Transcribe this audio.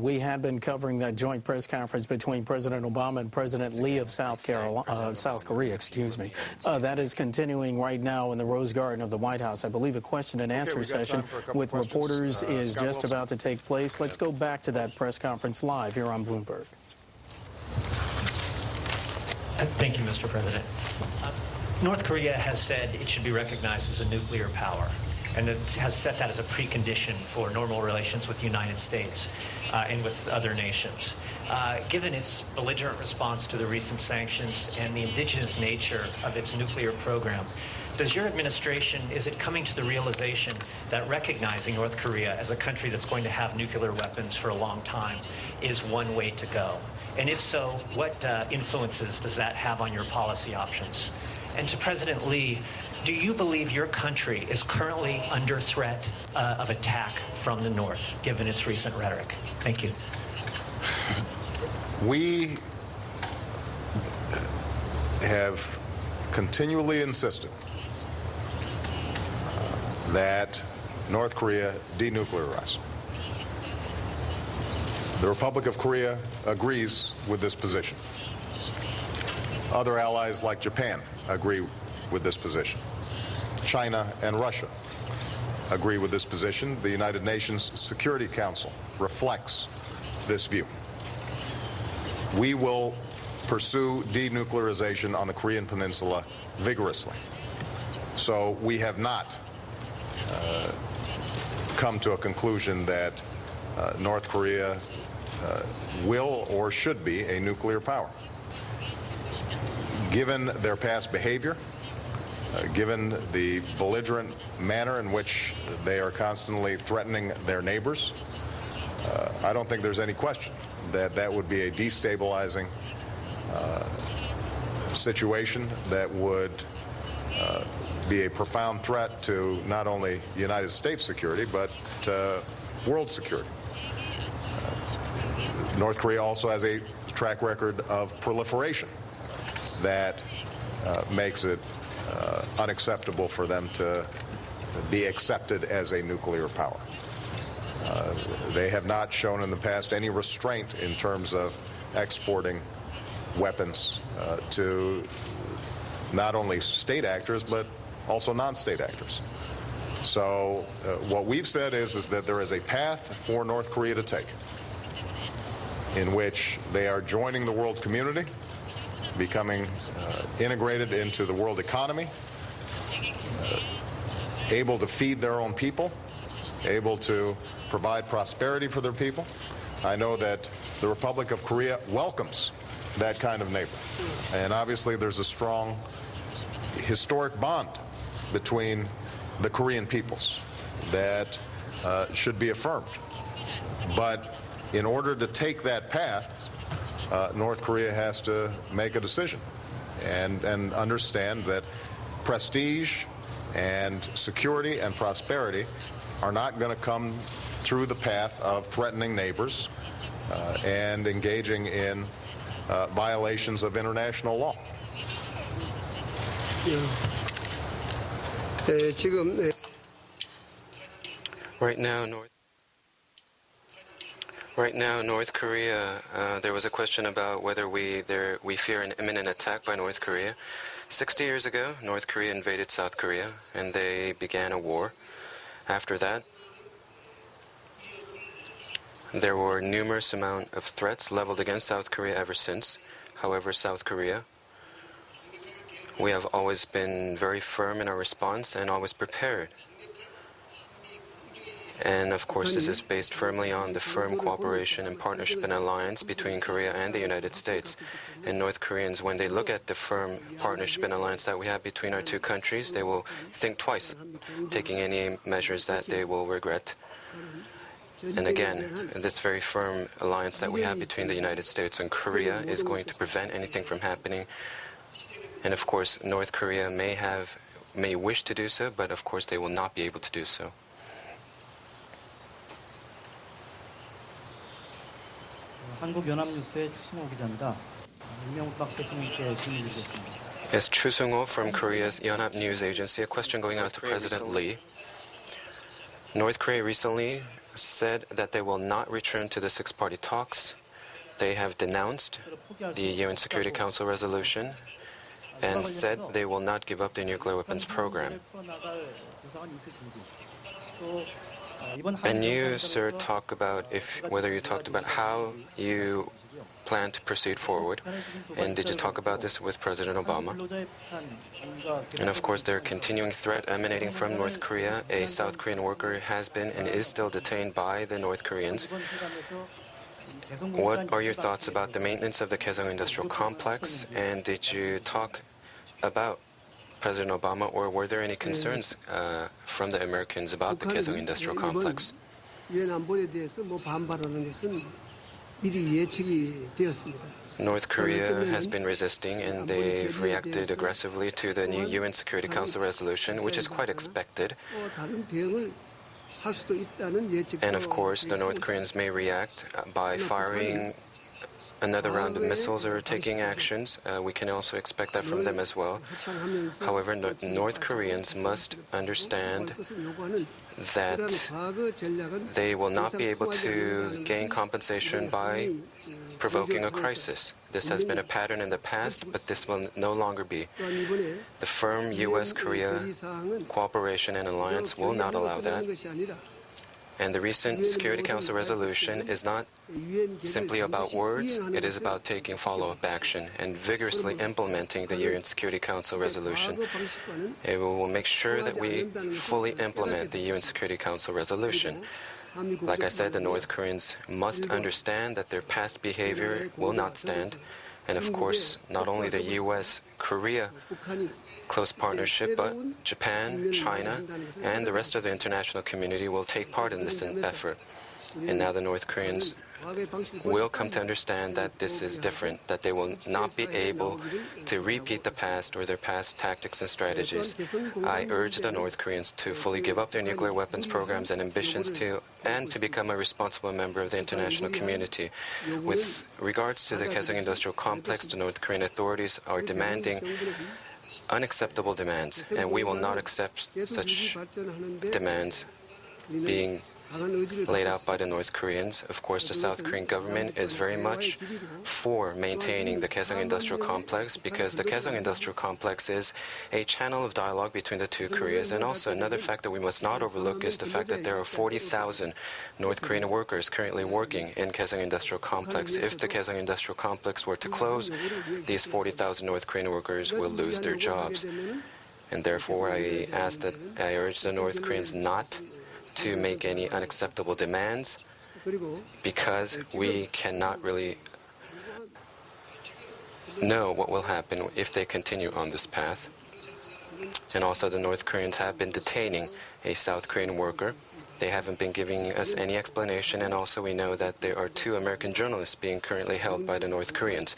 We have been covering that joint press conference between President Obama and President Lee of South Korea. That is continuing right now in the Rose Garden of the White House. I believe a question and answer session with reporters is just about to take place. Let's go back to that press conference live here on Bloomberg. Thank you, Mr. President. North Korea has said it should be recognized as a nuclear power, and it has set that as a precondition for normal relations with the United States and with other nations. Given its belligerent response to the recent sanctions and the indigenous nature of its nuclear program, does your administration, is it coming to the realization that recognizing North Korea as a country that's going to have nuclear weapons for a long time is one way to go? And if so, what influences does that have on your policy options? And to President Lee, do you believe your country is currently under threat of attack from the North, given its recent rhetoric? Thank you. We have continually insisted that North Korea denuclearize. The Republic of Korea agrees with this position. Other allies like Japan agree with this position. China and Russia agree with this position. The United Nations Security Council reflects this view. We will pursue denuclearization on the Korean Peninsula vigorously. So we have not come to a conclusion that North Korea will or should be a nuclear power. Given their past behavior, given the belligerent manner in which they are constantly threatening their neighbors, I don't think there's any question that that would be a destabilizing situation that would be a profound threat to not only United States security, but world security. North Korea also has a track record of proliferation that makes it unacceptable for them to be accepted as a nuclear power. They have not shown in the past any restraint in terms of exporting weapons to not only state actors, but also non-state actors. So what we've said is that there is a path for North Korea to take in which they are joining the world community, becoming integrated into the world economy, able to feed their own people, able to provide prosperity for their people. I know that the Republic of Korea welcomes that kind of neighbor. And obviously there's a strong historic bond between the Korean peoples that should be affirmed. But in order to take that path, North Korea has to make a decision and understand that prestige and security and prosperity are not going to come through the path of threatening neighbors and engaging in violations of international law. Right now, North Korea, there was a question about whether we fear an imminent attack by North Korea. 60 years ago, North Korea invaded South Korea, and they began a war. After that, there were numerous amount of threats leveled against South Korea ever since. However, South Korea, we have always been very firm in our response and always prepared. And of course, this is based firmly on the firm cooperation and partnership and alliance between Korea and the United States. And North Koreans, when they look at the firm partnership and alliance that we have between our two countries, they will think twice, taking any measures that they will regret. And again, this very firm alliance that we have between the United States and Korea is going to prevent anything from happening. And of course, North Korea may wish to do so, but of course they will not be able to do so. 한국연합뉴스의 추승호 기자입니다. 임명박 대통령께 질문 드리겠습니다. Yes, Chu Sung-ho from Korea's Yonhap News Agency. A question going out to President Lee. North Korea recently said that they will not return to the six-party talks. They have denounced the UN Security Council resolution and said they will not give up their nuclear weapons program. And you, sir, talk about whether you talked about how you plan to proceed forward, and did you talk about this with President Obama? And of course, there are continuing threat emanating from North Korea. A South Korean worker has been and is still detained by the North Koreans. What are your thoughts about the maintenance of the Kaesong Industrial Complex, and did you talk about President Obama, or were there any concerns from the Americans about the Kaesong Industrial Complex? North Korea has been resisting, and they've reacted aggressively to the new UN Security Council resolution, which is quite expected. And of course, the North Koreans may react by firing another round of missiles or taking actions. We can also expect that from them as well. However, North Koreans must understand that they will not be able to gain compensation by provoking a crisis. This has been a pattern in the past, but this will no longer be. The firm U.S.-Korea cooperation and alliance will not allow that. And the recent Security Council resolution is not simply about words, it is about taking follow-up action and vigorously implementing the UN Security Council resolution. And we will make sure that we fully implement the UN Security Council resolution. Like I said, the North Koreans must understand that their past behavior will not stand. And of course, not only the U.S.-Korea close partnership, but Japan, China, and the rest of the international community will take part in this effort. And now the North Koreans will come to understand that this is different, that they will not be able to repeat the past or their past tactics and strategies. I urge the North Koreans to fully give up their nuclear weapons programs and ambitions and to become a responsible member of the international community. With regards to the Kaesong Industrial Complex, the North Korean authorities are demanding unacceptable demands, and we will not accept such demands being laid out by the North Koreans. Of course, the South Korean government is very much for maintaining the Kaesong Industrial Complex, because the Kaesong Industrial Complex is a channel of dialogue between the two Koreas. And also another fact that we must not overlook is the fact that there are 40,000 North Korean workers currently working in Kaesong Industrial Complex. If the Kaesong Industrial Complex were to close, these 40,000 North Korean workers will lose their jobs. And therefore, I urge the North Koreans not to make any unacceptable demands, because we cannot really know what will happen if they continue on this path. And also, the North Koreans have been detaining a South Korean worker. They haven't been giving us any explanation, and also we know that there are 2 American journalists being currently held by the North Koreans.